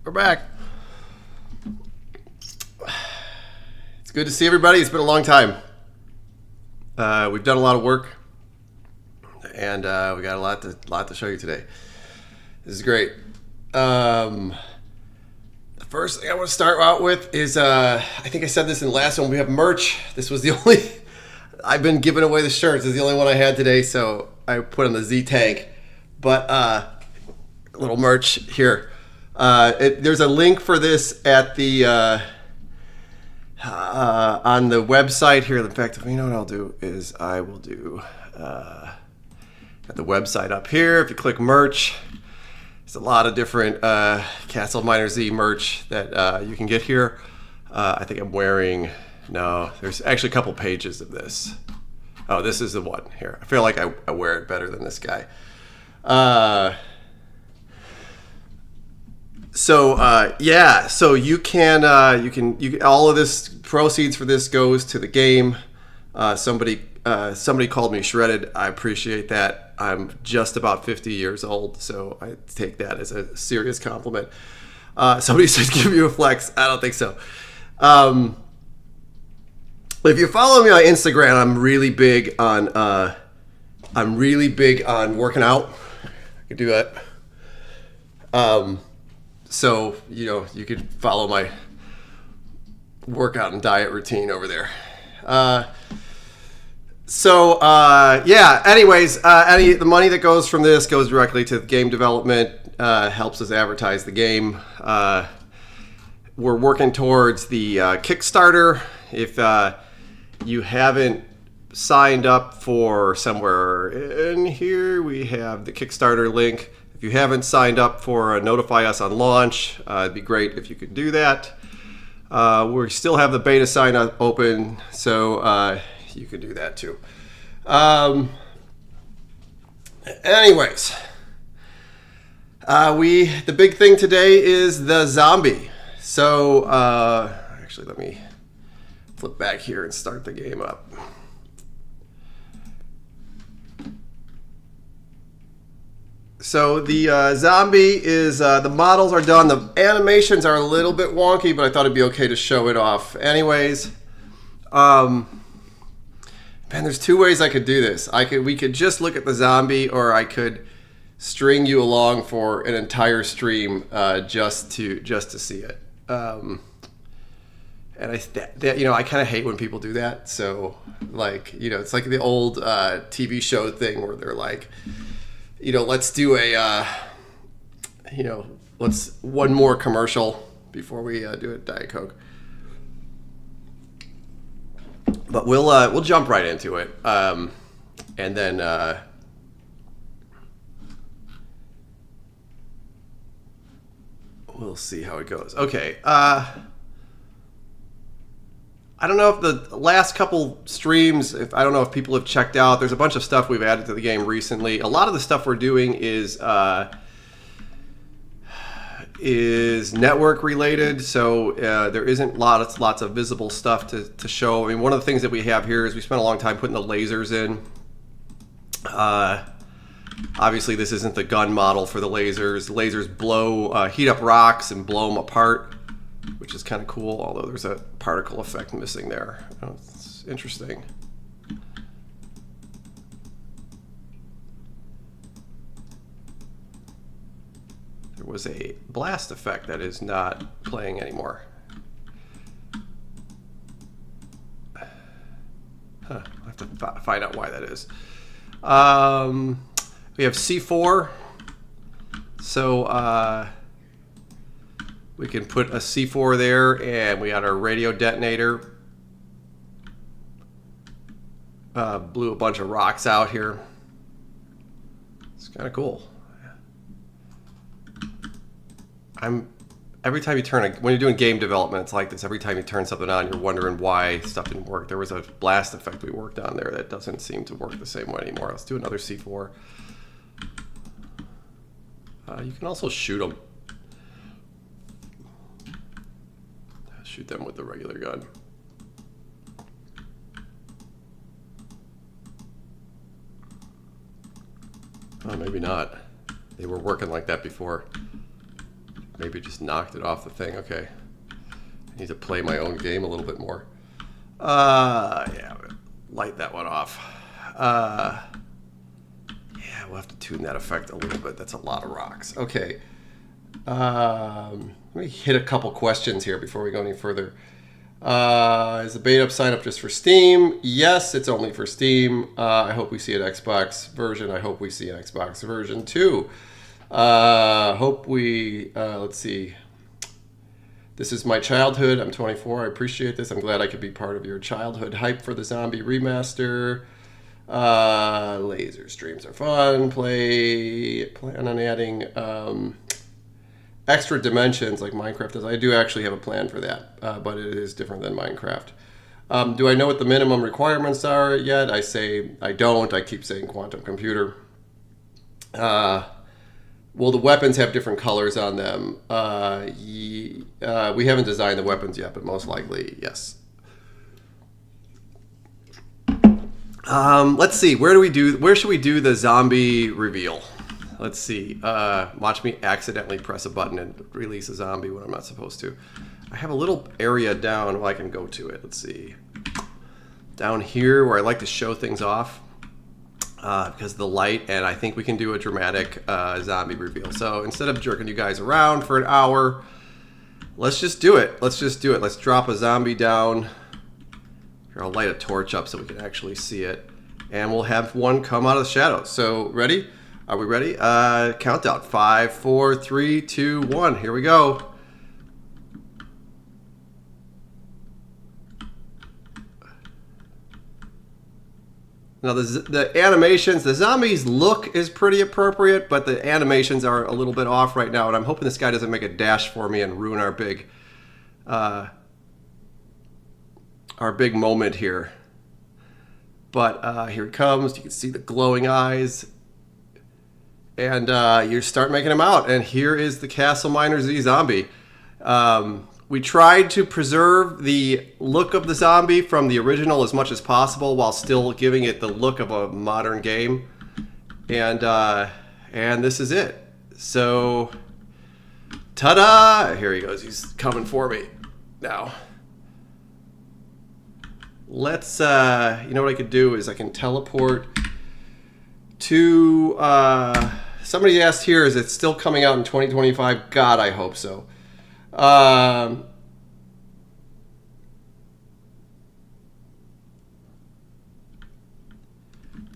We're back. It's good to see everybody. It's been a long time. We've done a lot of work, and we got a lot to show you today. This is great. The first thing I want to start out with is I think I said this in the last one. We have merch. This was the only. I've been giving away the shirts. This is the only one I had today, so I put on the Z tank. But a little merch here. There's a link for this at the on the website here. In fact, you know what I'll do is I will do at the website up here. If you click merch, there's a lot of different CastleMiner Z merch that you can get here. I think I'm wearing. No, there's actually a couple pages of this. Oh, this is the one here. I feel like I wear it better than this guy. So you can all of this proceeds for this goes to the game. Somebody called me shredded. I appreciate that. I'm just about 50 years old, so I take that as a serious compliment. Somebody said give you a flex. I don't think so. If you follow me on Instagram, I'm really big on working out. I can do that. So, you could follow my workout and diet routine over there. Anyways, the money that goes from this goes directly to the game development, helps us advertise the game. We're working towards the Kickstarter. If you haven't signed up for somewhere in here, we have the Kickstarter link. If you haven't signed up for Notify Us on launch, it'd be great if you could do that. We still have the beta sign up open, so you could do that too. Anyways, the big thing today is the zombie. So actually, let me flip back here and start the game up. So the zombie is, the models are done. The animations are a little bit wonky, but I thought it'd be okay to show it off. Anyways, man, there's two ways I could do this. We could just look at the zombie, or I could string you along for an entire stream just to see it. And I kind of hate when people do that. So it's like the old TV show thing where they're like, let's do let's one more commercial before we do a Diet Coke. But we'll jump right into it, and then we'll see how it goes. Okay. I don't know if the last couple streams, I don't know if people have checked out. There's a bunch of stuff we've added to the game recently. A lot of the stuff we're doing is network related, so there isn't lots of visible stuff to show. I mean, one of the things that we have here is we spent a long time putting the lasers in. Obviously, this isn't the gun model for the lasers. The lasers heat up rocks and blow them apart, which is kind of cool, although there's a particle effect missing there. Oh, it's interesting. There was a blast effect that is not playing anymore. I'll have to find out why that is. We have C4. So we can put a C4 there, and we got our radio detonator. Blew a bunch of rocks out here. It's kind of cool. Every time you when you're doing game development, it's like this. Every time you turn something on, you're wondering why stuff didn't work. There was a blast effect we worked on there that doesn't seem to work the same way anymore. Let's do another C4. You can also shoot them. Shoot them with the regular gun. Oh, maybe not. They were working like that before. Maybe just knocked it off the thing. Okay. I need to play my own game a little bit more. Yeah, light that one off. Yeah, we'll have to tune that effect a little bit. That's a lot of rocks. Okay. Let me hit a couple questions here before we go any further. Is the beta sign up just for Steam? Yes, it's only for Steam. I hope we see an Xbox version. I hope we see an Xbox version too. Hope we, let's see. This is my childhood. I'm 24. I appreciate this. I'm glad I could be part of your childhood hype for the zombie remaster. Laser streams are fun. Plan on adding extra dimensions like Minecraft does. I do actually have a plan for that, but it is different than Minecraft. Do I know what the minimum requirements are yet? I say I don't. I keep saying quantum computer. Well, the weapons have different colors on them. We haven't designed the weapons yet, but most likely, yes. Let's see. Where should we do the zombie reveal? Let's see. Watch me accidentally press a button and release a zombie when I'm not supposed to. I have a little area down where I can go to it. Let's see. Down here where I like to show things off. Because of the light, and I think we can do a dramatic zombie reveal. So instead of jerking you guys around for an hour, let's just do it. Let's drop a zombie down. Here, I'll light a torch up so we can actually see it. And we'll have one come out of the shadows. So ready? Are we ready? Countdown. 5, 4, 3, 2, 1. Here we go. Now the animations, the zombies look is pretty appropriate, but the animations are a little bit off right now, and I'm hoping this guy doesn't make a dash for me and ruin our big moment here. But here it comes. You can see the glowing eyes, and you start making him out. And here is the CastleMiner Z zombie. We tried to preserve the look of the zombie from the original as much as possible while still giving it the look of a modern game. And this is it. So, ta-da! Here he goes. He's coming for me now. Let's, you know what I could do is I can teleport to, somebody asked here, is it still coming out in 2025? God, I hope so.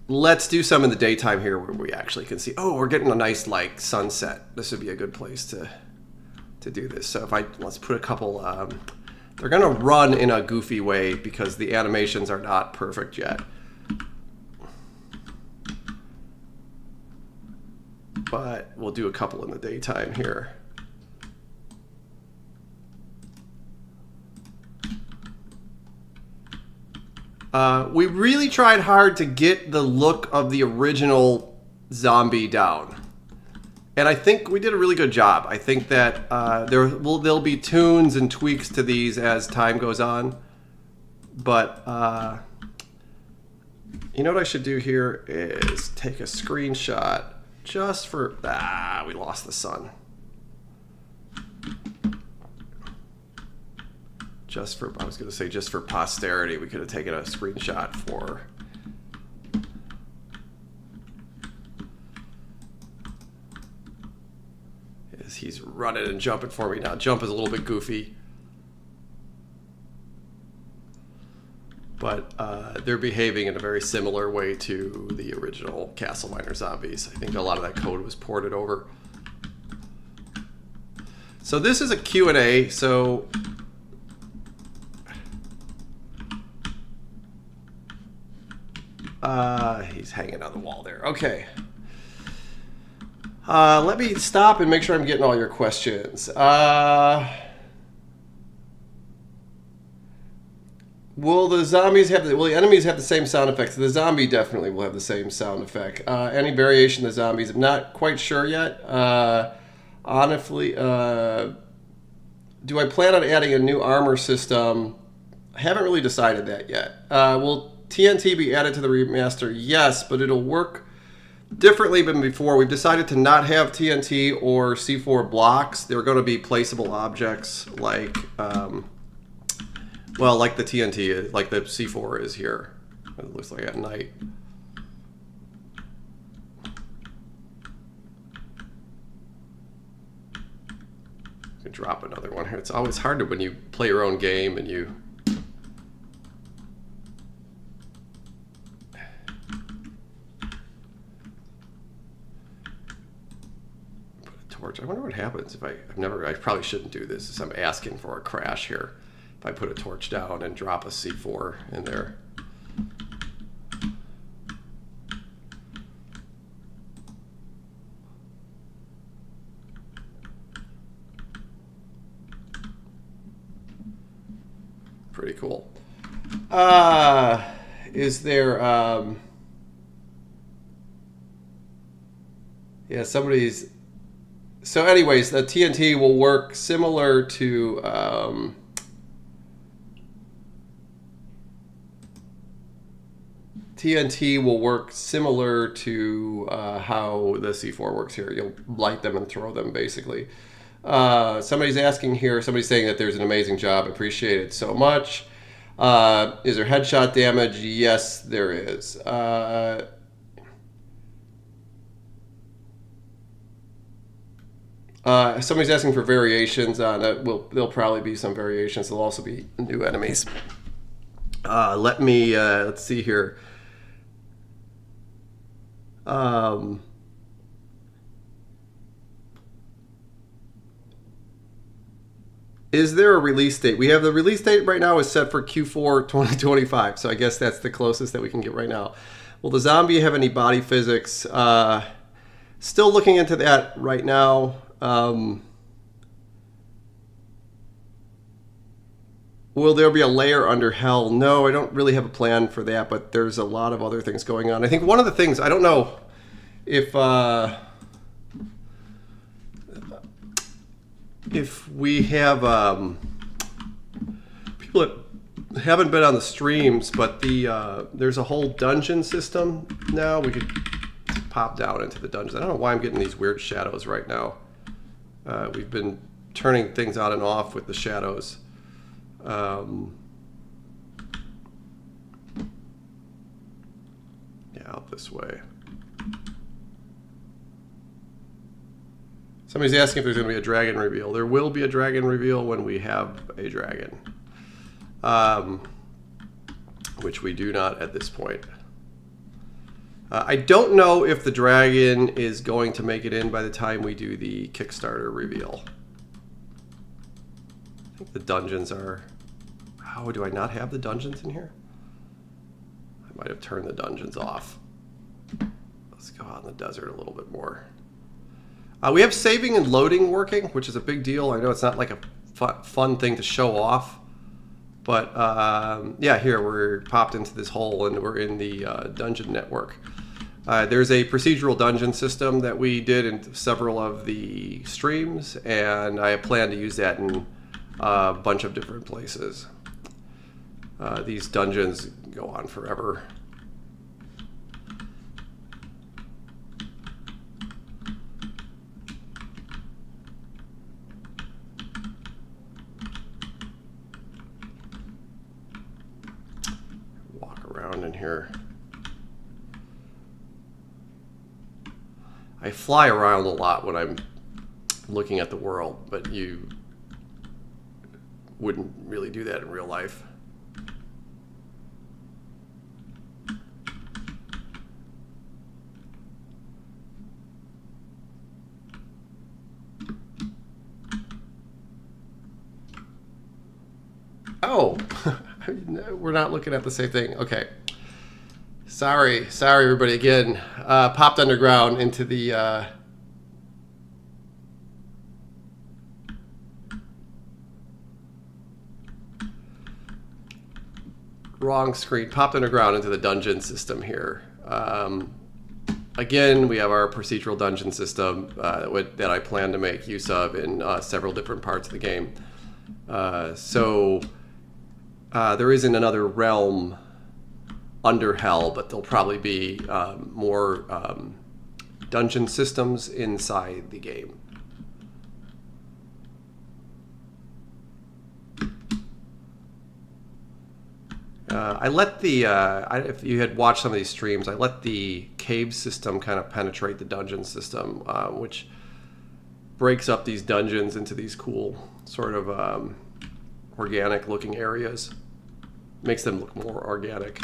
Let's do some in the daytime here where we actually can see. Oh, we're getting a nice like sunset. This would be a good place to do this. So let's put a couple. They're gonna run in a goofy way because the animations are not perfect yet. But we'll do a couple in the daytime here. We really tried hard to get the look of the original zombie down. And I think we did a really good job. I think that there'll be tunes and tweaks to these as time goes on. But you know what I should do here is take a screenshot just for... we lost the sun. I was going to say just for posterity, we could have taken a screenshot for... He's running and jumping for me now. Jump is a little bit goofy. But they're behaving in a very similar way to the original CastleMiner zombies. I think a lot of that code was ported over. So this is a Q&A, so... he's hanging on the wall there. Okay. Let me stop and make sure I'm getting all your questions. Will the enemies have the same sound effects? The zombie definitely will have the same sound effect. Any variation of the zombies, I'm not quite sure yet. Honestly, do I plan on adding a new armor system? I haven't really decided that yet. Will TNT be added to the remaster? Yes, but it'll work differently than before, we've decided to not have TNT or C4 blocks. They're going to be placeable objects like, well, like the TNT, like the C4 is here. It looks like at night. I can drop another one here. It's always hard to, when you play your own game and you... I wonder what happens if I probably shouldn't do this, as I'm asking for a crash here. If I put a torch down and drop a C4 in there. Pretty cool. Is there, yeah, somebody's... So anyways, the TNT will work similar to TNT will work similar to how the C4 works here. You'll light them and throw them, basically. Somebody's asking here, somebody's saying that there's an amazing job. Appreciate it so much. Is there headshot damage? Yes, there is. Somebody's asking for variations on it. There'll probably be some variations. There'll also be new enemies. Let's see here. Is there a release date? We have the release date right now is set for Q4 2025. So I guess that's the closest that we can get right now. Will the zombie have any body physics? Still looking into that right now. Will there be a layer under hell? No, I don't really have a plan for that, but there's a lot of other things going on. I think one of the things, I don't know if we have people that haven't been on the streams, but there's a whole dungeon system now. We could pop down into the dungeons. I don't know why I'm getting these weird shadows right now. We've been turning things on and off with the shadows. Yeah, out this way. Somebody's asking if there's going to be a dragon reveal. There will be a dragon reveal when we have a dragon. Which we do not at this point. I don't know if the dragon is going to make it in by the time we do the Kickstarter reveal. I think the dungeons are... Oh, do I not have the dungeons in here? I might have turned the dungeons off. Let's go out in the desert a little bit more. We have saving and loading working, which is a big deal. I know it's not like a fun thing to show off. But yeah, here we're popped into this hole and we're in the dungeon network. There's a procedural dungeon system that we did in several of the streams, and I plan to use that in a bunch of different places. These dungeons go on forever. Walk around in here. I fly around a lot when I'm looking at the world, but you wouldn't really do that in real life. Oh, we're not looking at the same thing. Okay. Sorry everybody again. Popped underground into the wrong screen. Popped underground into the dungeon system here. Again, we have our procedural dungeon system that I plan to make use of in several different parts of the game. So there isn't another realm under hell, but there'll probably be more dungeon systems inside the game. I let the, if you had watched some of these streams, I let the cave system kind of penetrate the dungeon system, which breaks up these dungeons into these cool sort of organic looking areas. Makes them look more organic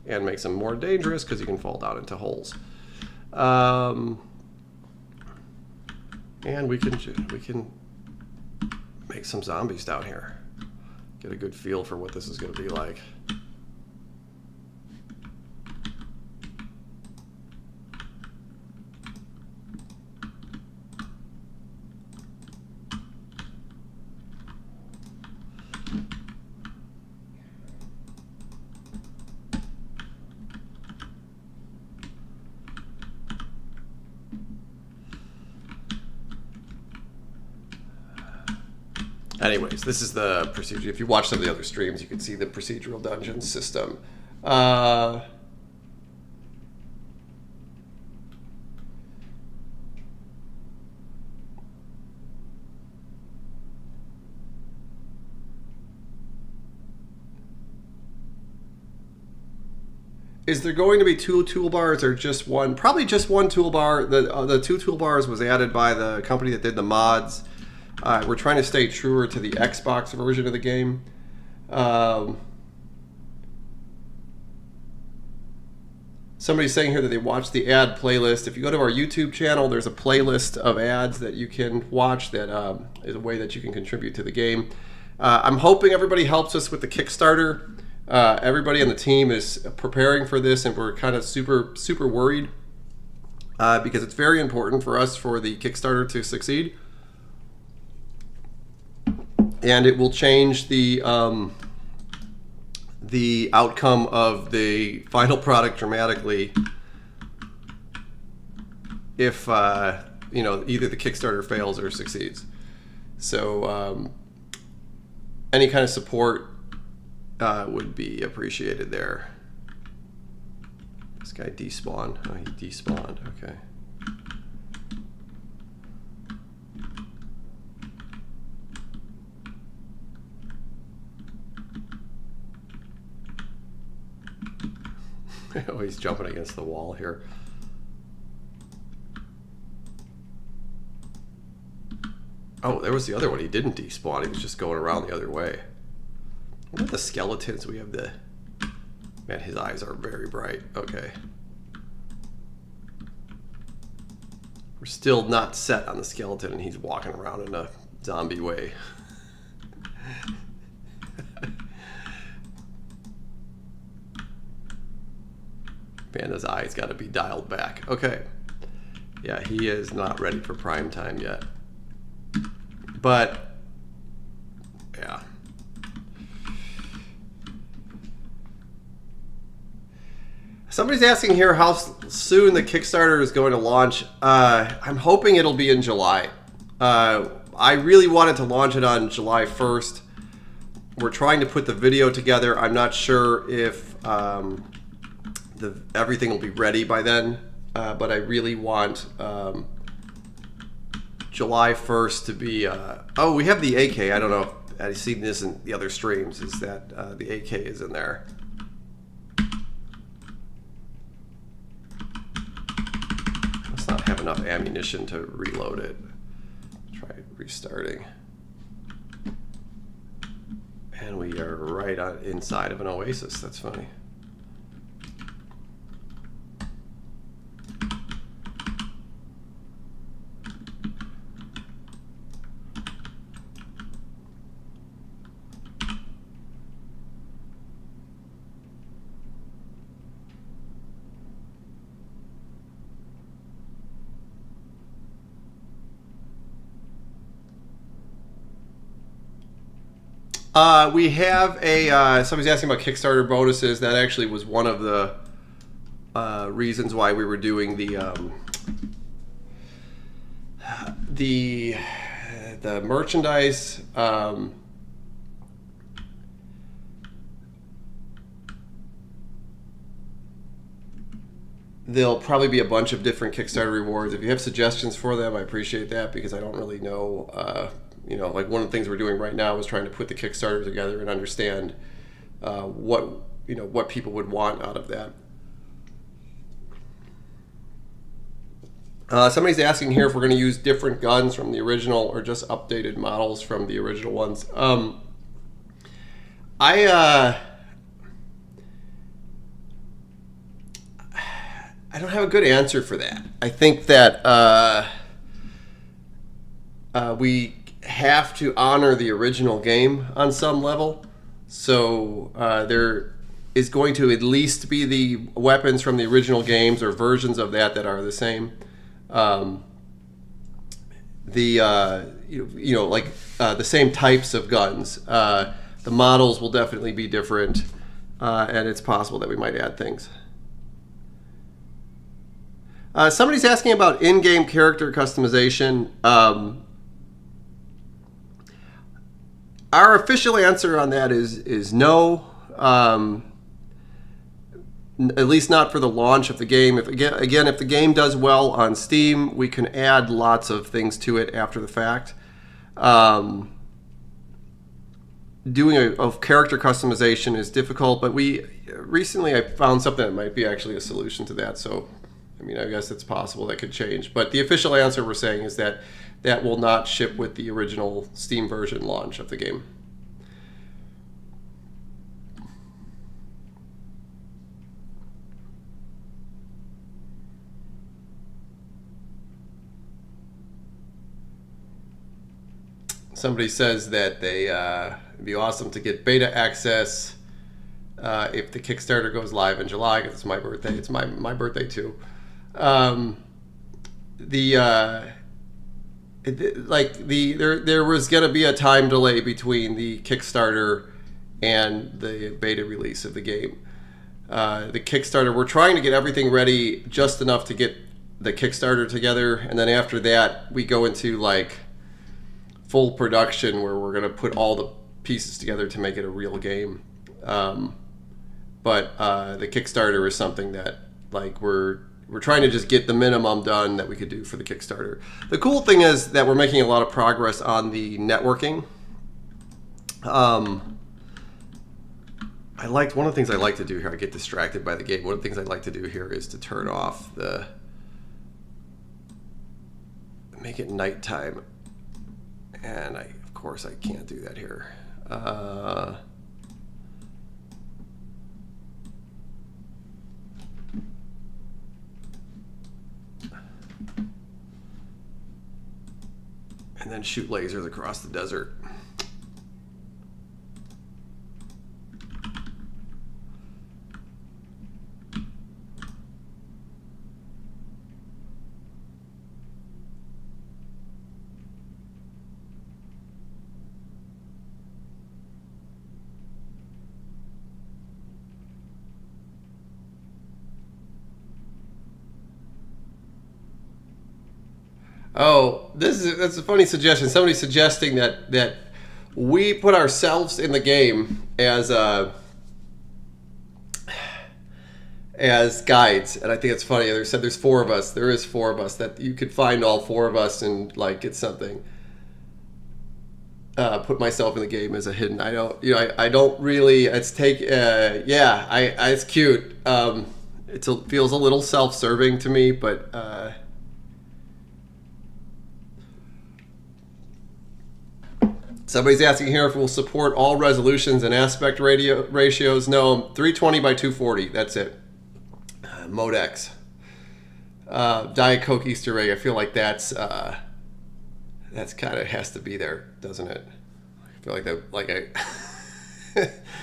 and makes them more dangerous because you can fall down into holes. And we can make some zombies down here. Get a good feel for what this is going to be like. Anyways, this is the procedure. If you watch some of the other streams, you can see the procedural dungeon system. Is there going to be two toolbars or just one? Probably just one toolbar. The two toolbars was added by the company that did the mods. We're trying to stay truer to the Xbox version of the game. Somebody's saying here that they watched the ad playlist. If you go to our YouTube channel, there's a playlist of ads that you can watch that is a way that you can contribute to the game. I'm hoping everybody helps us with the Kickstarter. Everybody on the team is preparing for this, and we're kind of super worried because it's very important for us for the Kickstarter to succeed. And it will change the outcome of the final product dramatically if you know, either the Kickstarter fails or succeeds. So any kind of support would be appreciated there. This guy despawned. Oh, he despawned. Okay. Oh, he's jumping against the wall here. Oh, there was the other one. He didn't despawn. He was just going around the other way. What about the skeletons? We have the... Man, his eyes are very bright. Okay. We're still not set on the skeleton, and he's walking around in a zombie way. Man, his eyes got to be dialed back. Okay. Yeah, he is not ready for prime time yet. But, yeah. Somebody's asking here how soon the Kickstarter is going to launch. I'm hoping it'll be in July. I really wanted to launch it on July 1st. We're trying to put the video together. I'm not sure if everything will be ready by then, but I really want July 1st to be... oh, we have the AK. I don't know if I've seen this in the other streams, is that the AK is in there. Let's not have enough ammunition to reload it. Try restarting. And we are right on inside of an oasis. That's funny. We have a, somebody's asking about Kickstarter bonuses. That actually was one of the reasons why we were doing the merchandise. there'll probably be a bunch of different Kickstarter rewards. If you have suggestions for them, I appreciate that, because I don't really know. Like one of the things we're doing right now is trying to put the Kickstarter together and understand what people would want out of that. Somebody's asking here if we're going to use different guns from the original or just updated models from the original ones. I don't have a good answer for that. I think that we have to honor the original game on some level. So there is going to at least be the weapons from the original games or versions of that are the same. The same types of guns. The models will definitely be different, and it's possible that we might add things. Somebody's asking about in-game character customization. Our official answer on that is no. At least not for the launch of the game. If the game does well on Steam, we can add lots of things to it after the fact. Doing a character customization is difficult, but recently I found something that might be actually a solution to that. So, I guess it's possible that could change. But the official answer we're saying is that will not ship with the original Steam version launch of the game. Somebody says that it'd be awesome to get beta access if the Kickstarter goes live in July, because it's my birthday. It's my birthday too. There was going to be a time delay between the Kickstarter and the beta release of the game. The Kickstarter, we're trying to get everything ready just enough to get the Kickstarter together, and then after that we go into full production where we're going to put all the pieces together to make it a real game. But the Kickstarter is something that we're trying to just get the minimum done that we could do for the Kickstarter. The cool thing is that we're making a lot of progress on the networking. One of the things I like to do here, I get distracted by the game. One of the things I like to do here is to turn off make it nighttime. And of course I can't do that here. And then shoot lasers across the desert. Oh, that's a funny suggestion. Somebody's suggesting that we put ourselves in the game as guides, and I think it's funny. They said there's 4 of us. There is 4 of us, that you could find all 4 of us and get something. Put myself in the game as a hidden. I don't really. It's it's cute. It feels a little self-serving to me, but. Somebody's asking here if we'll support all resolutions and aspect ratios. No, 320 by 240. That's it. Mode X. Diet Coke Easter egg. I feel like that's kind of has to be there, doesn't it? I feel like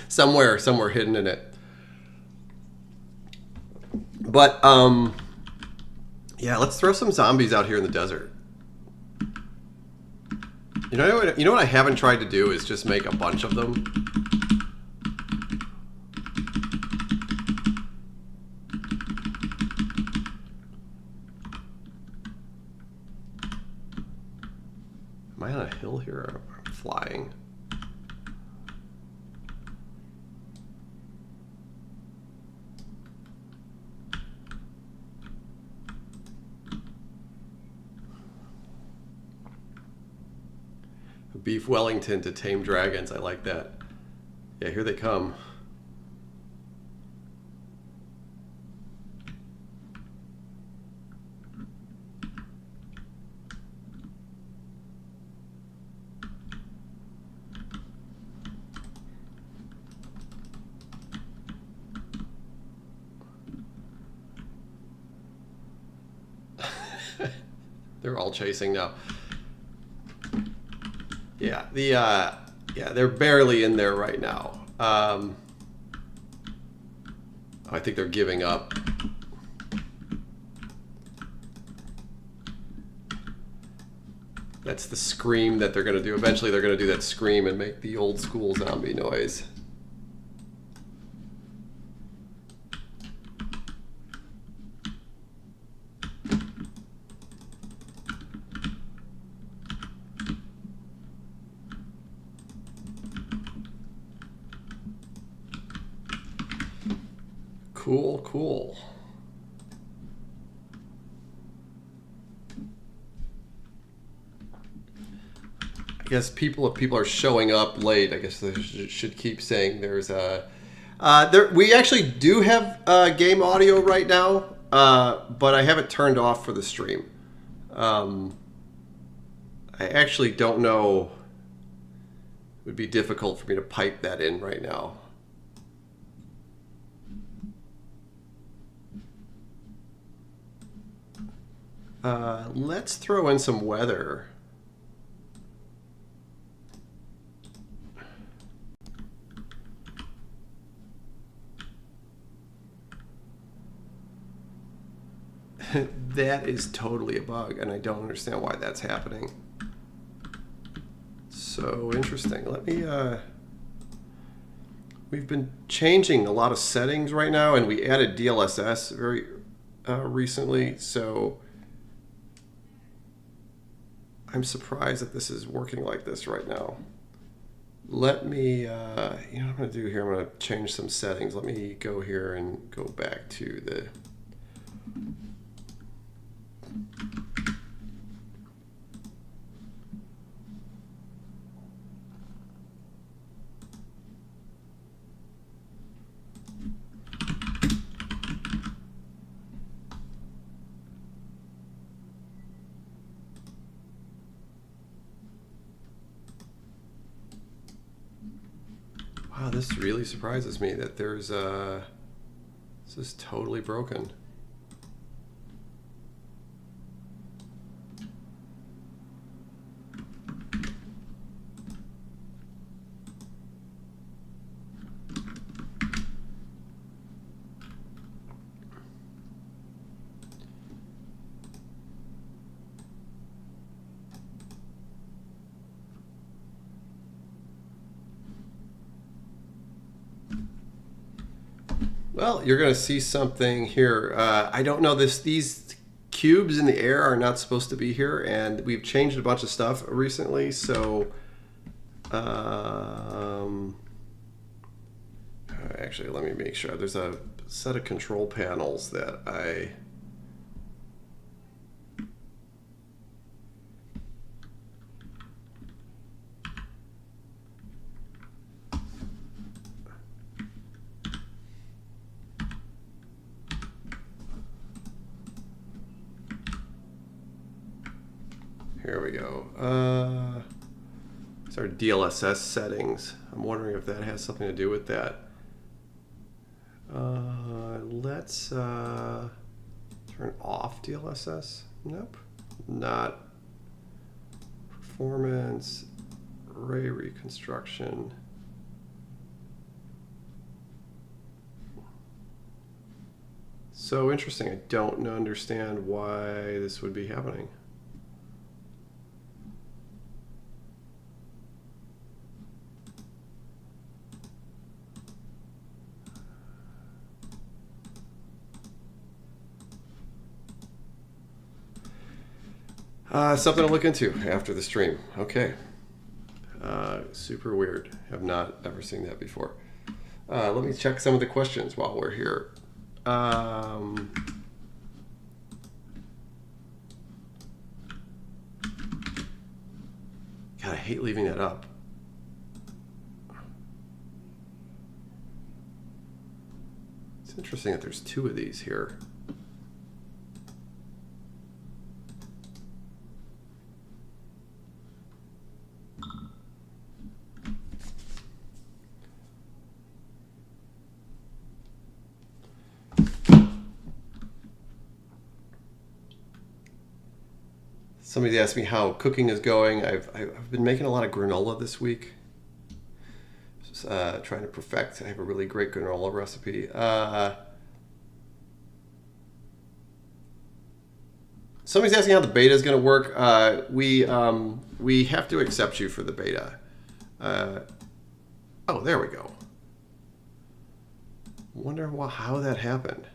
somewhere hidden in it. But let's throw some zombies out here in the desert. You know what I haven't tried to do is just make a bunch of them. Am I on a hill here or am I flying? Beef Wellington to tame dragons. I like that. Yeah, here they come. They're all chasing now. Yeah, they're barely in there right now. I think they're giving up. That's the scream that they're going to do. Eventually they're going to do that scream and make the old school zombie noise. Cool, cool. I guess if people are showing up late, I guess they should keep saying there's a... we actually do have game audio right now, but I have it turned off for the stream. I actually don't know. It would be difficult for me to pipe that in right now. Let's throw in some weather. That is totally a bug, and I don't understand why that's happening. So interesting. Let me... we've been changing a lot of settings right now, and we added DLSS very recently, so I'm surprised that this is working like this right now. Let me, you know what I'm going to do here? I'm going to change some settings. Let me go here and go back to the... Wow, this really surprises me that there's this is totally broken. Well, you're going to see something here. I don't know these cubes in the air are not supposed to be here, and we've changed a bunch of stuff recently. So, actually, let me make sure. There's a set of control panels that I... Here we go. It's our DLSS settings. I'm wondering if that has something to do with that. Let's turn off DLSS. Nope. Not. Performance, array reconstruction. So interesting. I don't understand why this would be happening. Something to look into after the stream. Okay. Super weird. Have not ever seen that before. Let me check some of the questions while we're here. God, God, I hate leaving that up. It's interesting that there's two of these here. Somebody asked me how cooking is going. I've been making a lot of granola this week. Just, trying to perfect. I have a really great granola recipe. Somebody's asking how the beta is going to work. We have to accept you for the beta. Oh, there we go. Wonder how that happened.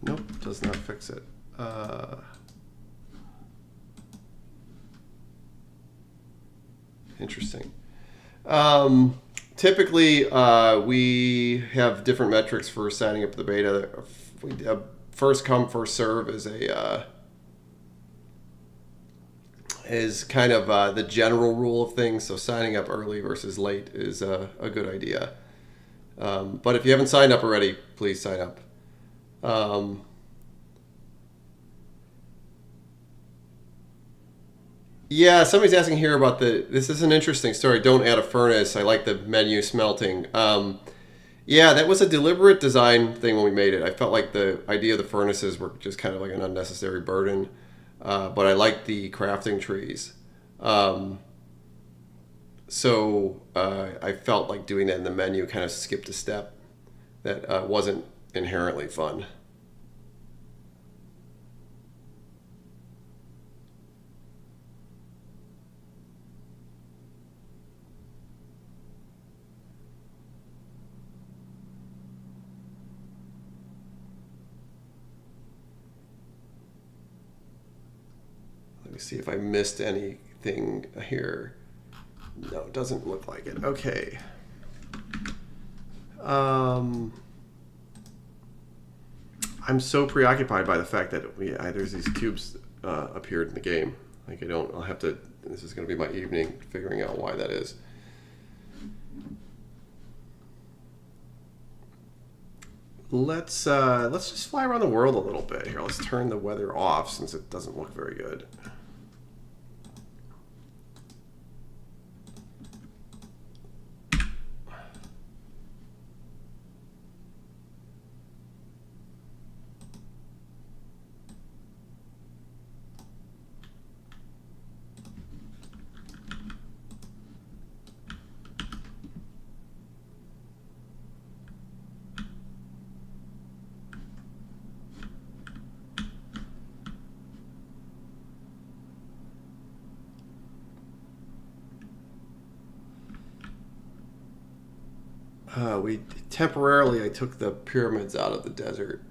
Nope, does not fix it. Interesting. Typically, we have different metrics for signing up the beta. First come, first serve is kind of the general rule of things. So signing up early versus late is a good idea. But if you haven't signed up already, please sign up. Yeah, somebody's asking here about this is an interesting story. Don't add a furnace. I like the menu smelting. Yeah, that was a deliberate design thing when we made it. I felt like the idea of the furnaces were just kind of like an unnecessary burden. But I liked the crafting trees. So I felt like doing that in the menu kind of skipped a step that wasn't inherently fun. Let me see if I missed anything here. No, it doesn't look like it. Okay. I'm so preoccupied by the fact that there's these cubes appeared in the game. Like I'll have to, this is going to be my evening figuring out why that is. Let's just fly around the world a little bit here. Let's turn the weather off since it doesn't look very good. I took the pyramids out of the desert.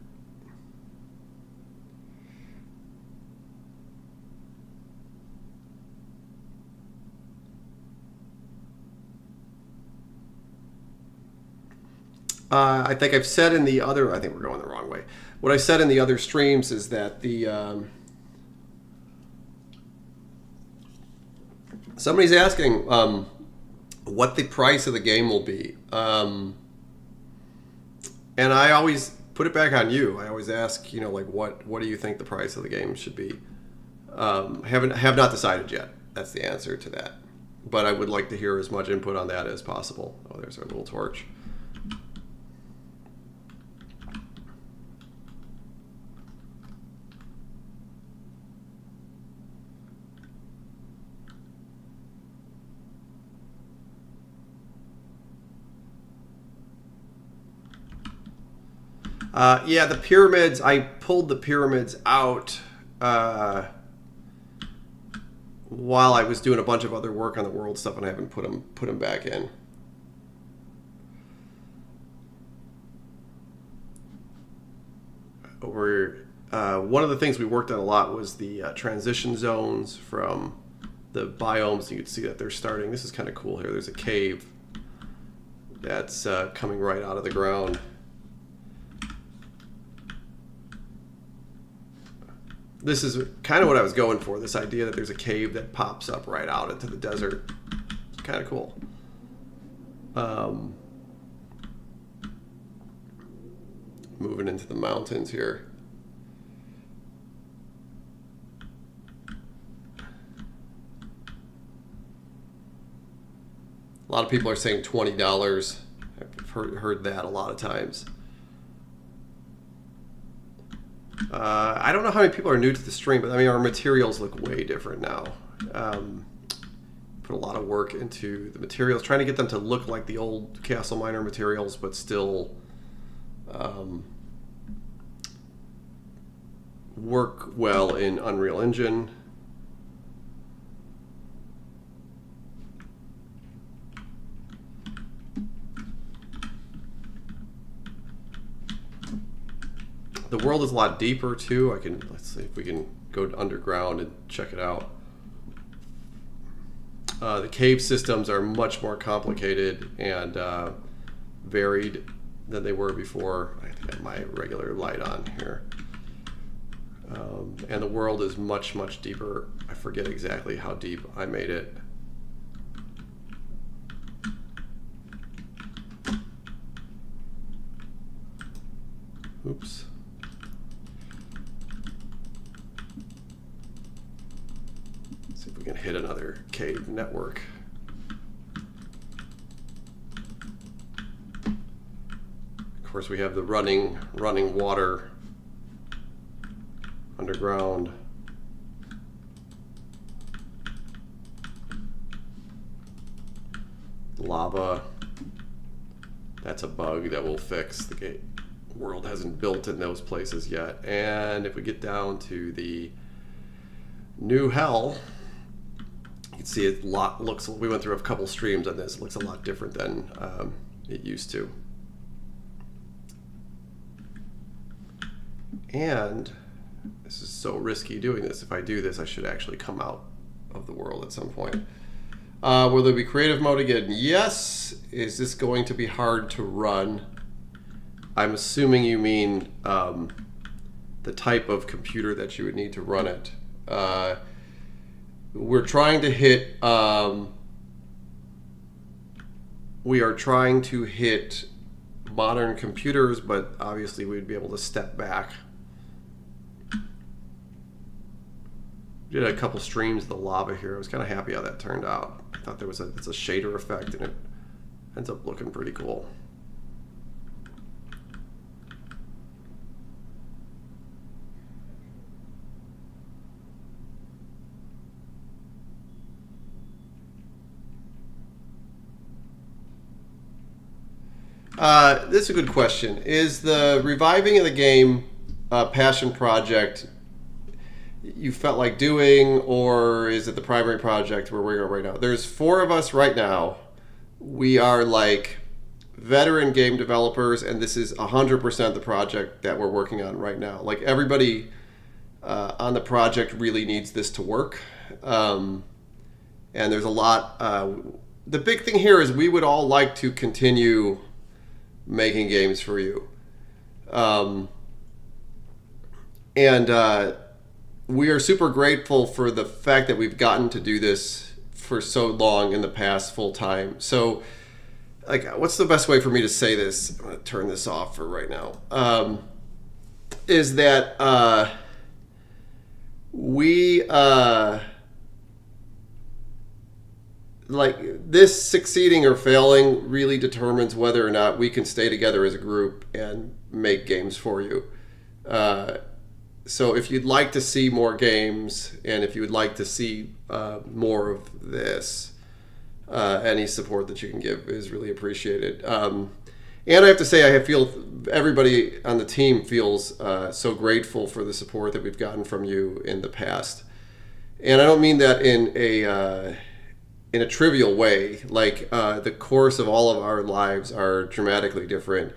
I think I've said in the other, I think we're going the wrong way. What I said in the other streams is that somebody's asking what the price of the game will be. And I always put it back on you. I always ask, like what do you think the price of the game should be? Have not decided yet. That's the answer to that. But I would like to hear as much input on that as possible. Oh, there's our little torch. Yeah, the pyramids, I pulled the pyramids out while I was doing a bunch of other work on the world stuff, and I haven't put them back in. One of the things we worked on a lot was the transition zones from the biomes. You can see that they're starting. This is kind of cool here. There's a cave that's coming right out of the ground. this is kind of what I was going for, this idea that there's a cave that pops up right out into the desert. It's kind of cool. Moving into the mountains here. A lot of people are saying $20. I've heard that a lot of times. I don't know how many people are new to the stream, but I mean, our materials look way different now. Put a lot of work into the materials, trying to get them to look like the old CastleMiner materials, but still work well in Unreal Engine. The world is a lot deeper too. Let's see if we can go underground and check it out. The cave systems are much more complicated and varied than they were before. I think I have my regular light on here. And the world is much, much deeper. I forget exactly how deep I made it. Oops. See if we can hit another cave network. Of course, we have the running water underground. Lava. That's a bug that we'll fix. The world hasn't built in those places yet. And if we get down to the new hell, you can see it looks, we went through a couple streams on this, it looks a lot different than it used to. And this is so risky doing this. If I do this, I should actually come out of the world at some point. Will there be creative mode again? Yes. Is this going to be hard to run? I'm assuming you mean the type of computer that you would need to run it. We're trying to hit, we are trying to hit modern computers, but obviously we'd be able to step back. Did a couple streams of the lava here. I was kind of happy how that turned out. I thought it's a shader effect and it ends up looking pretty cool. This is a good question. Is the reviving of the game a passion project you felt like doing, or is it the primary project we're working on right now? There's 4 of us right now. We are like veteran game developers, and this is 100% the project that we're working on right now. Like everybody on the project really needs this to work. And there's a lot. The big thing here is we would all like to continue making games for you. We are super grateful for the fact that we've gotten to do this for so long in the past full time. So, like, what's the best way for me to say this? I'm going to turn this off for right now. Is that we, like, this succeeding or failing really determines whether or not we can stay together as a group and make games for you. So if you'd like to see more games, and if you would like to see more of this, any support that you can give is really appreciated. And I have to say, I feel everybody on the team feels so grateful for the support that we've gotten from you in the past. And I don't mean that in a trivial way. Like the course of all of our lives are dramatically different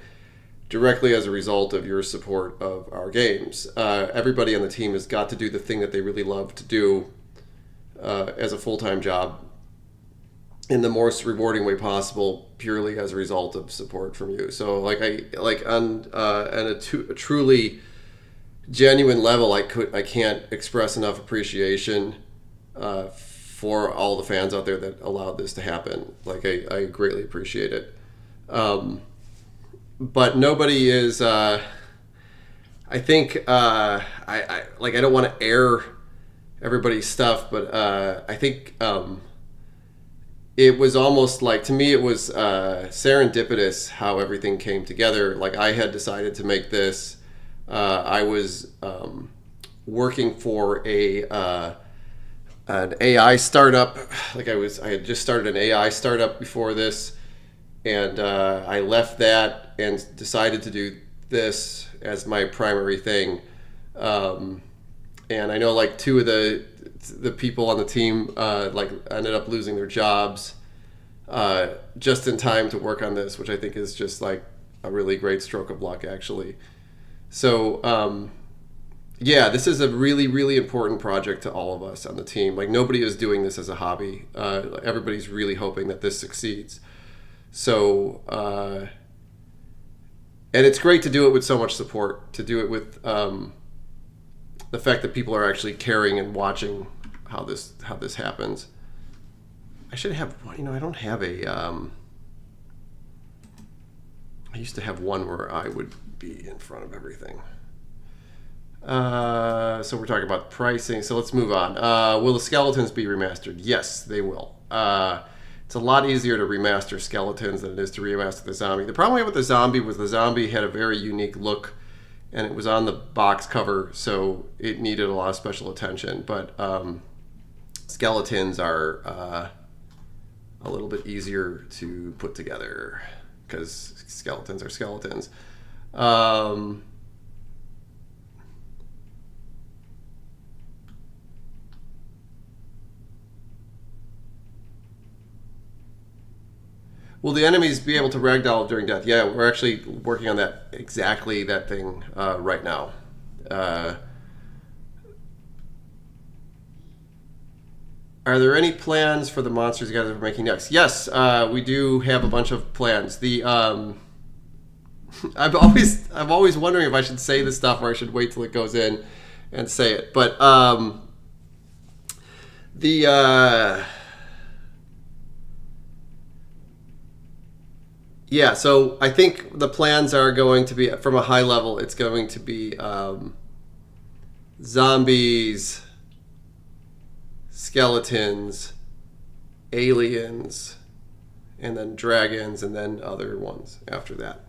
directly as a result of your support of our games. Everybody on the team has got to do the thing that they really love to do as a full-time job in the most rewarding way possible, purely as a result of support from you. So, like, on a truly genuine level, I can't express enough appreciation for all the fans out there that allowed this to happen. Like I greatly appreciate it. But nobody is. I think I don't want to air everybody's stuff, but I think it was almost like, to me, it was serendipitous how everything came together. Like, I had decided to make this. I was working for an AI startup. Like I had just started an AI startup before this, and I left that and decided to do this as my primary thing. And I know like two of the people on the team like ended up losing their jobs just in time to work on this, which I think is just like a really great stroke of luck, actually. So yeah, this is a really, really important project to all of us on the team. Like, nobody is doing this as a hobby. Everybody's really hoping that this succeeds. So, and it's great to do it with so much support, to do it with the fact that people are actually caring and watching how this happens. I should have, I don't have a, I used to have one where I would be in front of everything. So we're talking about pricing. So let's move on. Will the skeletons be remastered? Yes, they will. It's a lot easier to remaster skeletons than it is to remaster the zombie. The problem we had with the zombie was the zombie had a very unique look, and it was on the box cover, so it needed a lot of special attention. But skeletons are a little bit easier to put together because skeletons are skeletons. Will the enemies be able to ragdoll during death? Yeah, we're actually working on that thing right now. Are there any plans for the monsters you guys are making next? Yes, we do have a bunch of plans. I'm always wondering if I should say this stuff or I should wait till it goes in and say it. But yeah, so I think the plans are going to be, from a high level, it's going to be zombies, skeletons, aliens, and then dragons, and then other ones after that.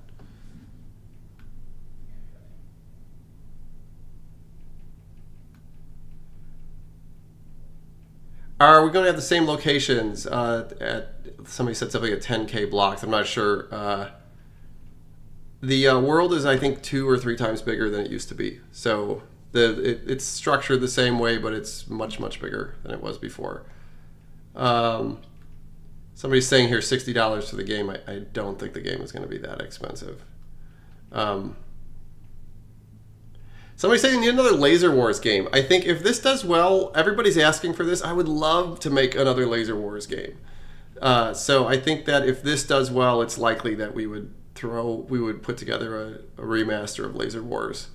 Are we going to have the same locations at, somebody said something at 10K blocks. I'm not sure. The world is, I think, 2 or 3 times bigger than it used to be. So it's structured the same way, but it's much, much bigger than it was before. Somebody's saying here $60 for the game. I don't think the game is going to be that expensive. Somebody's saying you need another Laser Wars game. I think if this does well, everybody's asking for this. I would love to make another Laser Wars game. So I think that if this does well, it's likely that we would put together a remaster of Laser Wars.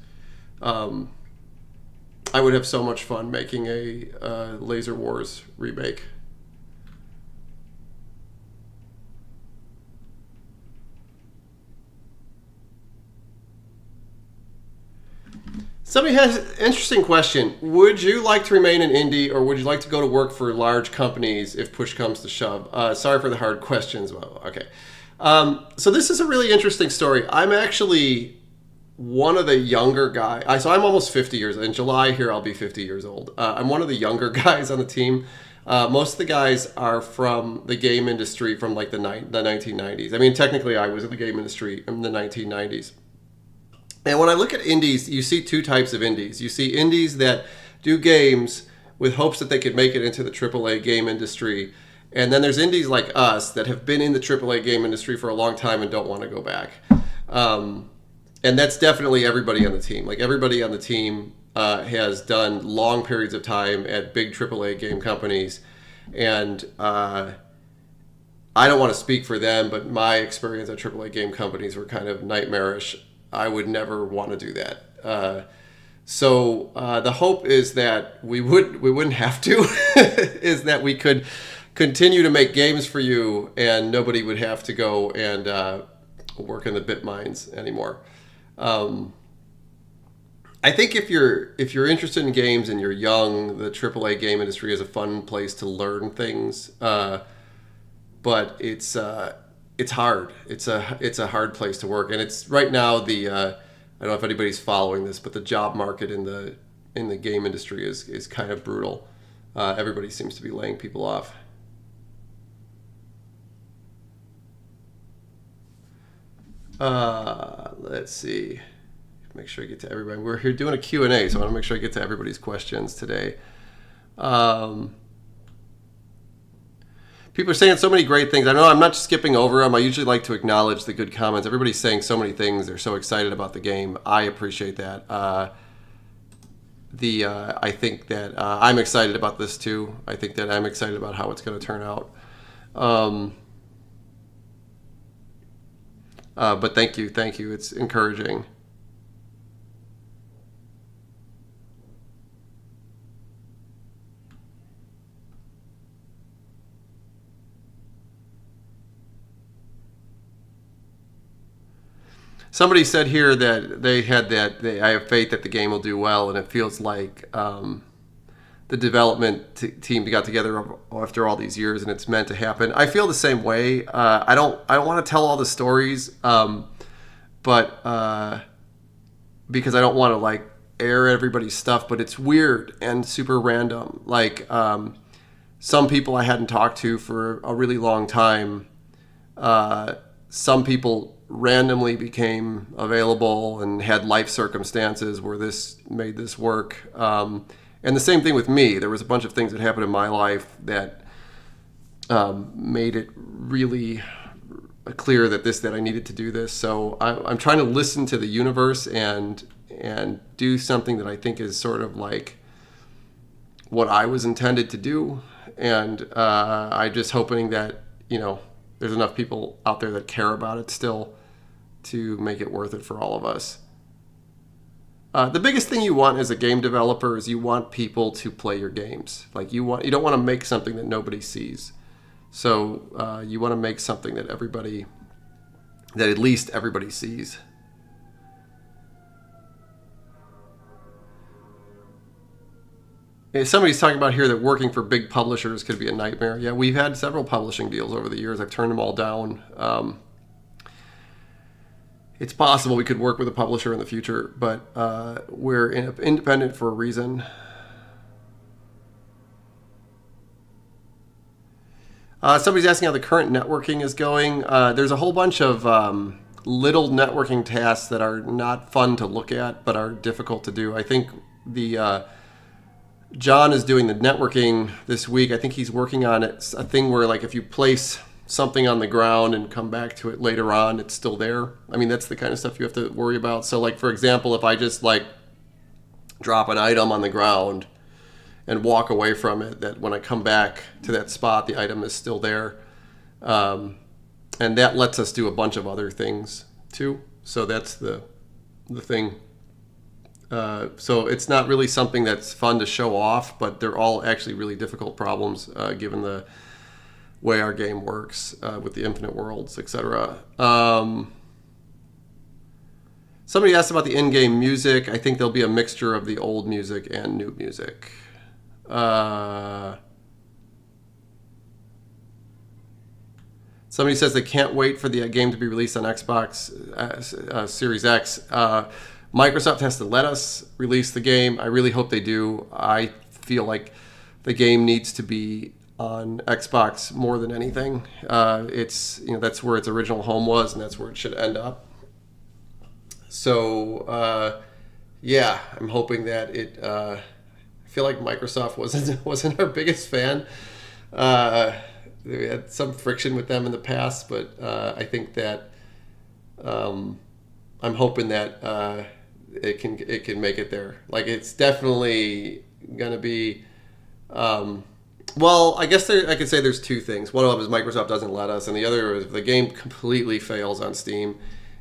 I would have so much fun making a Laser Wars remake. Somebody has an interesting question. Would you like to remain an indie, or would you like to go to work for large companies if push comes to shove? Sorry for the hard questions. Well, okay. So this is a really interesting story. I'm actually one of the younger guys. So I'm almost 50 years. In July here, I'll be 50 years old. I'm one of the younger guys on the team. Most of the guys are from the game industry from like the 1990s. I mean, technically, I was in the game industry in the 1990s. And when I look at indies, you see 2 types of indies. You see indies that do games with hopes that they could make it into the AAA game industry. And then there's indies like us that have been in the AAA game industry for a long time and don't want to go back. And that's definitely everybody on the team. Like, everybody on the team has done long periods of time at big AAA game companies. And I don't want to speak for them, but my experience at AAA game companies were kind of nightmarish. I would never want to do that. So the hope is that we wouldn't have to, is that we could continue to make games for you, and nobody would have to go and work in the bit mines anymore. I think if you're interested in games and you're young, the AAA game industry is a fun place to learn things. But it's hard. It's a hard place to work, and it's right now I don't know if anybody's following this, but the job market in the game industry is kind of brutal. Everybody seems to be laying people off. Let's see. Make sure I get to everybody. We're here doing a Q&A, so I want to make sure I get to everybody's questions today. People are saying so many great things. I know I'm not skipping over them. I usually like to acknowledge the good comments. Everybody's saying so many things. They're so excited about the game. I appreciate that. I think that I'm excited about this too. I think that I'm excited about how it's going to turn out. But thank you. It's encouraging. Somebody said here that I have faith that the game will do well, and it feels like the development team got together after all these years, and it's meant to happen. I feel the same way. I don't want to tell all the stories, but because I don't want to like air everybody's stuff. But it's weird and super random. Like some people I hadn't talked to for a really long time. Some people randomly became available and had life circumstances where this made this work. And the same thing with me. There was a bunch of things that happened in my life that made it really clear that I needed to do this. So I'm trying to listen to the universe and do something that I think is sort of like what I was intended to do. And I'm just hoping that, there's enough people out there that care about it still to make it worth it for all of us. The biggest thing you want as a game developer is you want people to play your games. Like you don't want to make something that nobody sees. So you want to make something that at least everybody sees. Somebody's talking about here that working for big publishers could be a nightmare. Yeah, we've had several publishing deals over the years. I've turned them all down. It's possible we could work with a publisher in the future, but we're independent for a reason. Somebody's asking how the current networking is going. There's a whole bunch of little networking tasks that are not fun to look at, but are difficult to do. I think John is doing the networking this week. I think he's working on a thing where, like, if you place something on the ground and come back to it later on, it's still there. I mean, that's the kind of stuff you have to worry about. So, like, for example, if I just, like, drop an item on the ground and walk away from it, that when I come back to that spot, the item is still there. And that lets us do a bunch of other things, too. So that's the thing. So it's not really something that's fun to show off, but they're all actually really difficult problems given the way our game works with the infinite worlds, etc. Somebody asked about the in-game music. I think there'll be a mixture of the old music and new music. Somebody says they can't wait for the game to be released on Xbox Series X. Microsoft has to let us release the game. I really hope they do. I feel like the game needs to be on Xbox more than anything. It's that's where its original home was, and that's where it should end up. So yeah, I'm hoping that it. I feel like Microsoft wasn't our biggest fan. We had some friction with them in the past, but I think that I'm hoping that it can make it there. Like, it's definitely gonna be. Well, I guess I could say there's two things. One of them is Microsoft doesn't let us, and the other is if the game completely fails on Steam,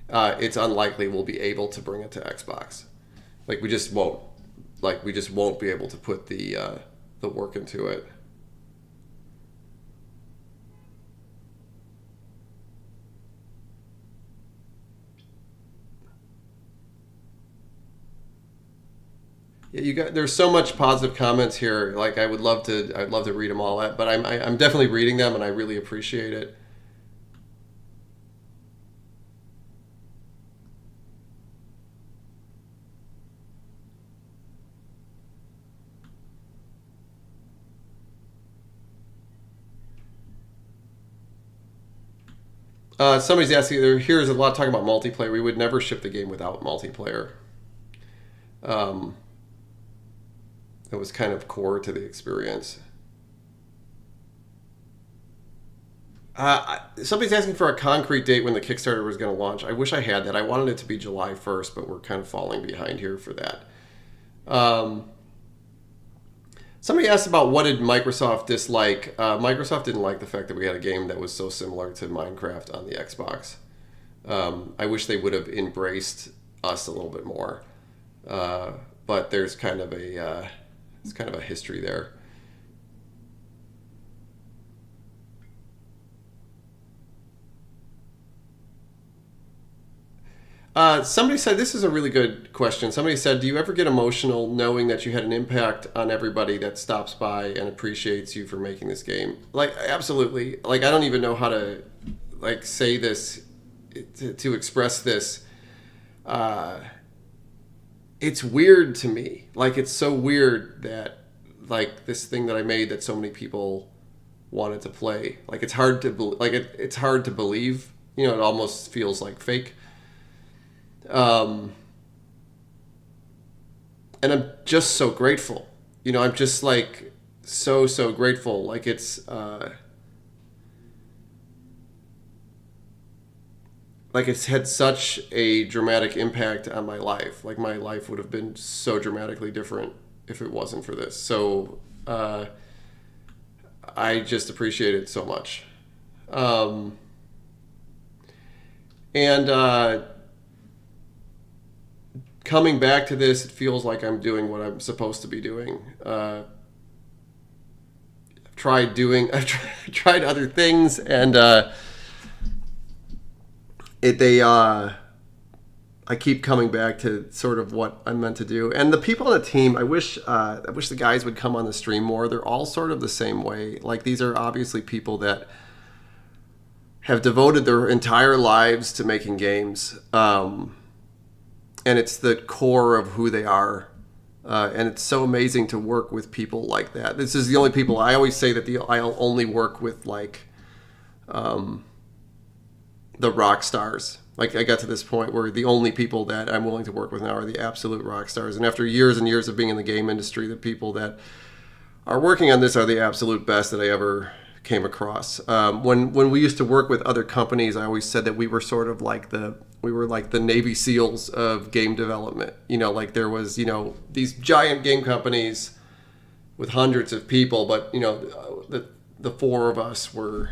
it's unlikely we'll be able to bring it to Xbox. Like, we just won't. like we just won't be able to put the work into it. Yeah, there's so much positive comments here. Like I'd love to read them all out, but I'm definitely reading them, and I really appreciate it. Somebody's asking, here's a lot of talk about multiplayer. We would never ship the game without multiplayer. It was kind of core to the experience. Somebody's asking for a concrete date when the Kickstarter was going to launch. I wish I had that. I wanted it to be July 1st, but we're kind of falling behind here for that. Somebody asked about what did Microsoft dislike. Microsoft didn't like the fact that we had a game that was so similar to Minecraft on the Xbox. I wish they would have embraced us a little bit more. But there's kind of a history there. Somebody said, this is a really good question. Somebody said, do you ever get emotional knowing that you had an impact on everybody that stops by and appreciates you for making this game? Like, absolutely. Like, I don't even know how to, like, say this, to express this. It's weird to me. Like, it's so weird that, like, this thing that I made that so many people wanted to play. Like, it's hard to, it's hard to believe. You know, it almost feels like fake. And I'm just so grateful. You know, I'm just like so grateful. Like it's had such a dramatic impact on my life. Like my life would have been so dramatically different if it wasn't for this. So I just appreciate it so much. Coming back to this, it feels like I'm doing what I'm supposed to be doing. I've tried other things, and I keep coming back to sort of what I'm meant to do. And the people on the team, I wish the guys would come on the stream more. They're all sort of the same way. Like these are obviously people that have devoted their entire lives to making games. And it's the core of who they are. And it's so amazing to work with people like that. This is the only people, I always say that I'll only work with like the rock stars. Like I got to this point where the only people that I'm willing to work with now are the absolute rock stars. And after years and years of being in the game industry, the people that are working on this are the absolute best that I ever came across. When we used to work with other companies, I always said that we were sort of like the Navy SEALs of game development. You know, like there was, you know, these giant game companies with hundreds of people, but you know, the four of us were,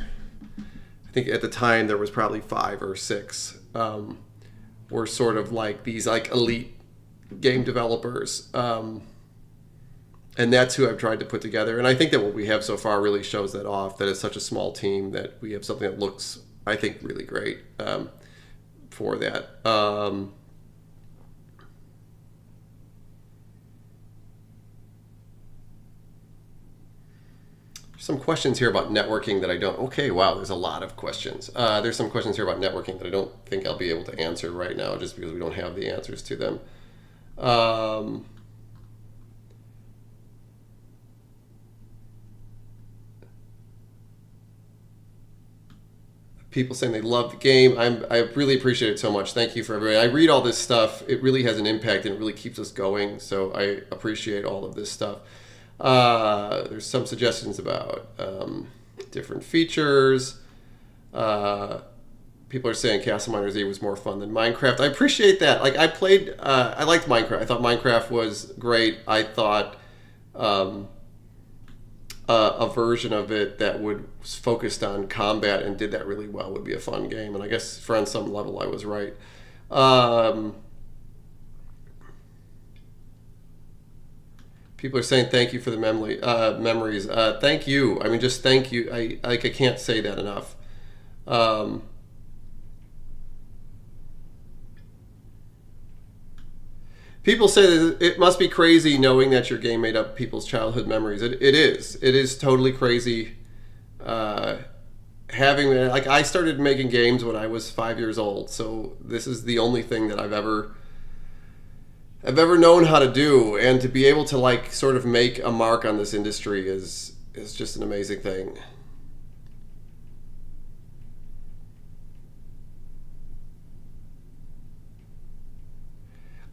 I think at the time there was probably 5 or 6, were sort of like these like elite game developers. And that's who I've tried to put together. And I think that what we have so far really shows that off, that it's such a small team that we have something that looks, I think, really great for that. Some questions here about networking that I don't... Okay, wow, there's a lot of questions. There's some questions here about networking that I don't think I'll be able to answer right now just because we don't have the answers to them. People saying they love the game. I really appreciate it so much. Thank you for everybody. I read all this stuff. It really has an impact and it really keeps us going. So I appreciate all of this stuff. There's some suggestions about different features. People are saying CastleMiner Z was more fun than Minecraft. I appreciate that. Like I liked Minecraft. I thought Minecraft was great. I thought a version of it that was focused on combat and did that really well would be a fun game. And I guess for on some level I was right. People are saying thank you for the memories. Thank you. I mean, just thank you. I can't say that enough. People say that it must be crazy knowing that your game made up people's childhood memories. It is. It is totally crazy. Like, I started making games when I was 5 years old, so this is the only thing that I've ever known how to do, and to be able to like sort of make a mark on this industry is just an amazing thing.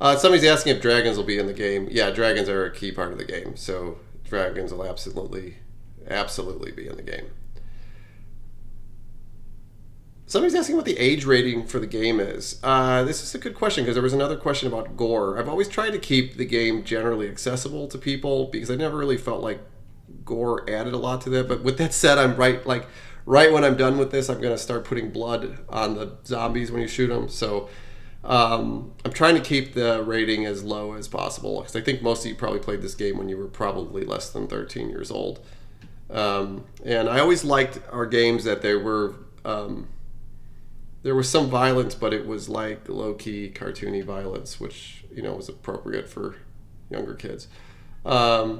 Somebody's asking if dragons will be in the game. Yeah, dragons are a key part of the game, so dragons will absolutely be in the game. Somebody's asking what the age rating for the game is. This is a good question, because there was another question about gore. I've always tried to keep the game generally accessible to people, because I never really felt like gore added a lot to that. But with that said, I'm right when I'm done with this, I'm going to start putting blood on the zombies when you shoot them. So I'm trying to keep the rating as low as possible, because I think most of you probably played this game when you were probably less than 13 years old. And I always liked our games that they were... there was some violence, but it was like low-key, cartoony violence, which, you know, was appropriate for younger kids. Somebody's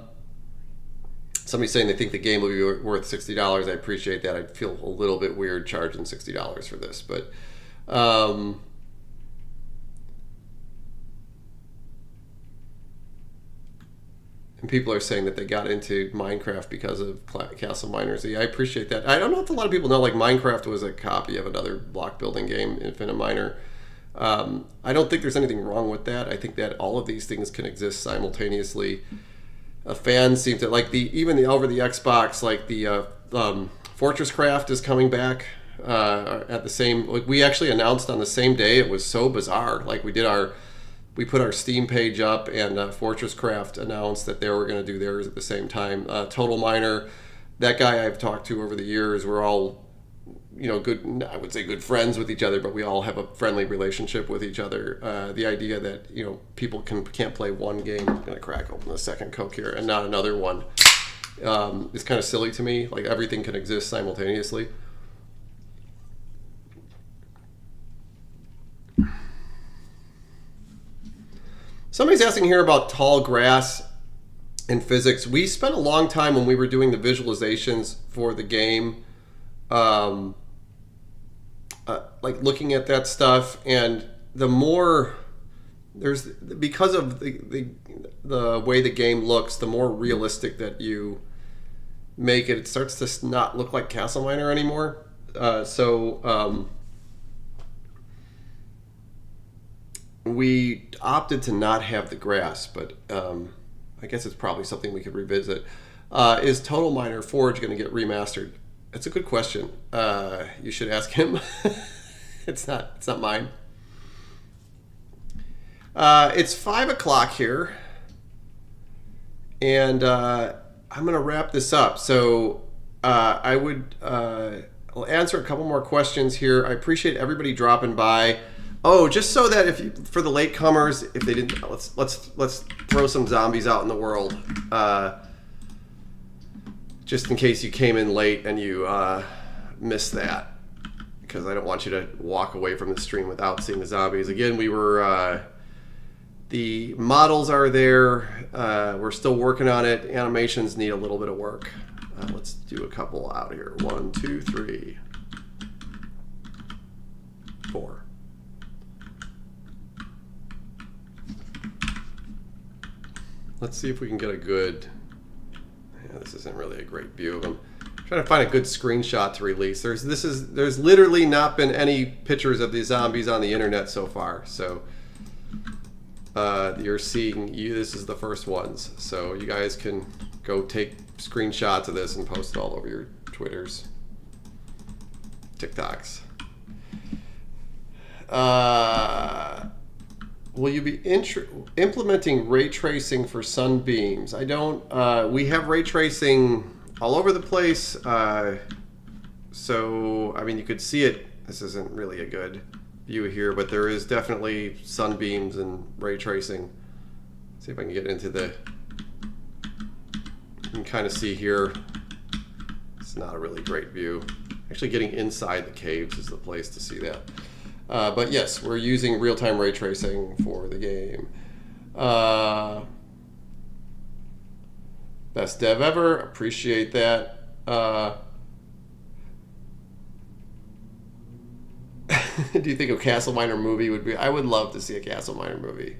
saying they think the game will be worth $60. I appreciate that. I feel a little bit weird charging $60 for this, but... and people are saying that they got into Minecraft because of CastleMiner. I appreciate that. I don't know if a lot of people know, like, Minecraft was a copy of another block building game, Infinite Miner. I don't think there's anything wrong with that. I think that all of these things can exist simultaneously. Fans seem to like even over the Xbox, like the Fortress Craft is coming back at the same. Like, we actually announced on the same day. It was so bizarre. Like, we put our Steam page up, and Fortress Craft announced that they were going to do theirs at the same time. Total Miner, that guy I've talked to over the years, we're all, you know, good, I would say good friends with each other, but we all have a friendly relationship with each other. The idea that, you know, people can't play one game, I'm going to crack open the second Coke here, and not another one, is kind of silly to me. Like, everything can exist simultaneously. Somebody's asking here about tall grass and physics. We spent a long time when we were doing the visualizations for the game, like looking at that stuff, and the more because of the way the game looks, the more realistic that you make it, it starts to not look like CastleMiner anymore. We opted to not have the grass, but I guess it's probably something we could revisit. Is Total Miner Forge going to get remastered? It's a good question. You should ask him. It's not mine. It's 5 o'clock here, and I'm going to wrap this up. So I'll answer a couple more questions here. I appreciate everybody dropping by. Oh, just so that for the latecomers, if they didn't, let's throw some zombies out in the world, just in case you came in late and you missed that, because I don't want you to walk away from the stream without seeing the zombies. Again, the models are there. We're still working on it. Animations need a little bit of work. Let's do a couple out here. 1, 2, 3, 4. Let's see if we can get a good... Yeah, this isn't really a great view of them. I'm trying to find a good screenshot to release. There's literally not been any pictures of these zombies on the internet so far. So you're seeing, this is the first ones. So you guys can go take screenshots of this and post it all over your Twitters, TikToks. Will you be implementing ray tracing for sunbeams? I don't. We have ray tracing all over the place. So, I mean, you could see it. This isn't really a good view here, but there is definitely sunbeams and ray tracing. Let's see if I can get into the can kind of see here, it's not a really great view. Actually, getting inside the caves is the place to see that. But yes, we're using real-time ray tracing for the game. Best dev ever. Appreciate that. Do you think a CastleMiner movie would be? I would love to see a CastleMiner movie.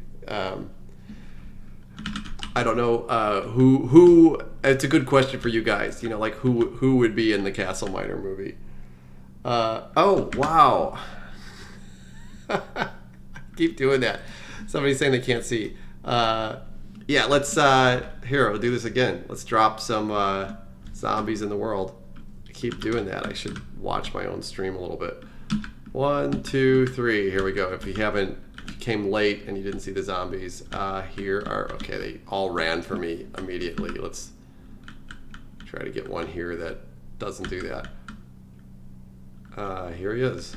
I don't know who. It's a good question for you guys. You know, like who would be in the CastleMiner movie? Oh wow! Keep doing that. Somebody's saying they can't see. Yeah, let's here. I'll do this again. Let's drop some zombies in the world. I keep doing that. I should watch my own stream a little bit. 1, 2, 3. Here we go. If you came late and you didn't see the zombies, here are, okay, they all ran for me immediately. Let's try to get one here that doesn't do that. Here he is.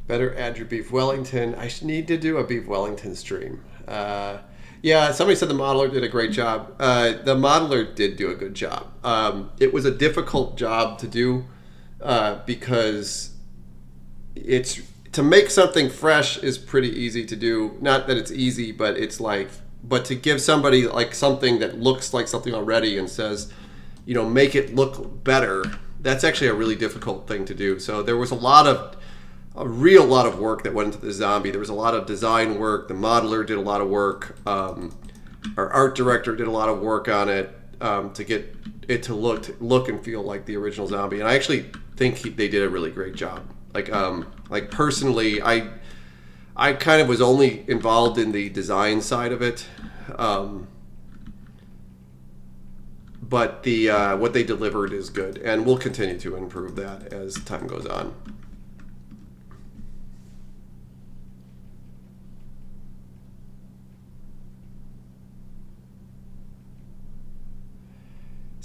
Better add your beef Wellington. I need to do a beef Wellington stream. Yeah, somebody said the modeler did a great job. The modeler did do a good job. It was a difficult job to do because it's to make something fresh is pretty easy to do. Not that it's easy, but it's like, but to give somebody like something that looks like something already and says, you know, make it look better. That's actually a really difficult thing to do. So there was a real lot of work that went into the zombie. There was a lot of design work. The modeler did a lot of work. Our art director did a lot of work on it to get it to look and feel like the original zombie. And I actually think they did a really great job. Like personally, I kind of was only involved in the design side of it, but the what they delivered is good, and we'll continue to improve that as time goes on.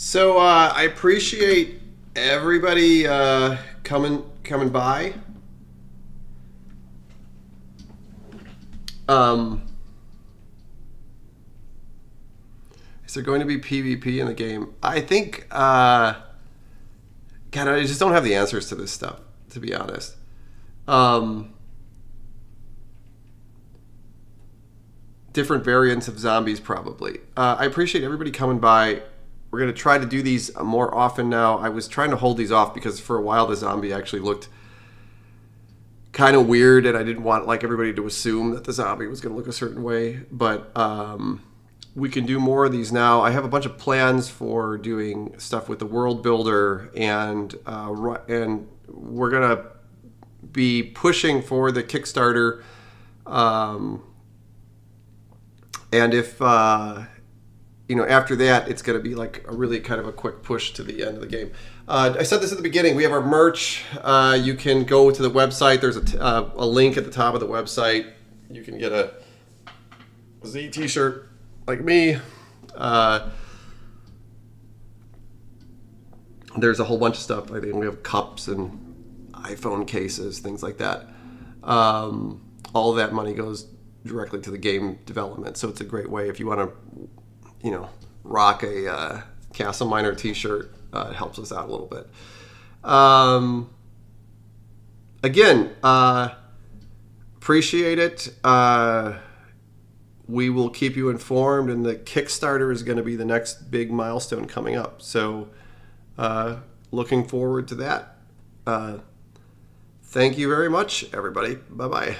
So I appreciate everybody coming by. Is there going to be PvP in the game? I think, God, I just don't have the answers to this stuff, to be honest. Different variants of zombies, probably. I appreciate everybody coming by. We're going to try to do these more often now. I was trying to hold these off because for a while the zombie actually looked kind of weird, and I didn't want like everybody to assume that the zombie was going to look a certain way. But we can do more of these now. I have a bunch of plans for doing stuff with the world builder, and we're going to be pushing for the Kickstarter. And if you know, after that, it's going to be like a really kind of a quick push to the end of the game. I said this at the beginning. We have our merch. You can go to the website. There's a link at the top of the website. You can get a Z t-shirt like me. There's a whole bunch of stuff. I think we have cups and iPhone cases, things like that. All of that money goes directly to the game development. So it's a great way if you want to, you know, rock a CastleMiner t-shirt. It helps us out a little bit. Again, appreciate it. We will keep you informed, and the Kickstarter is going to be the next big milestone coming up. So looking forward to that. Thank you very much, everybody. Bye-bye.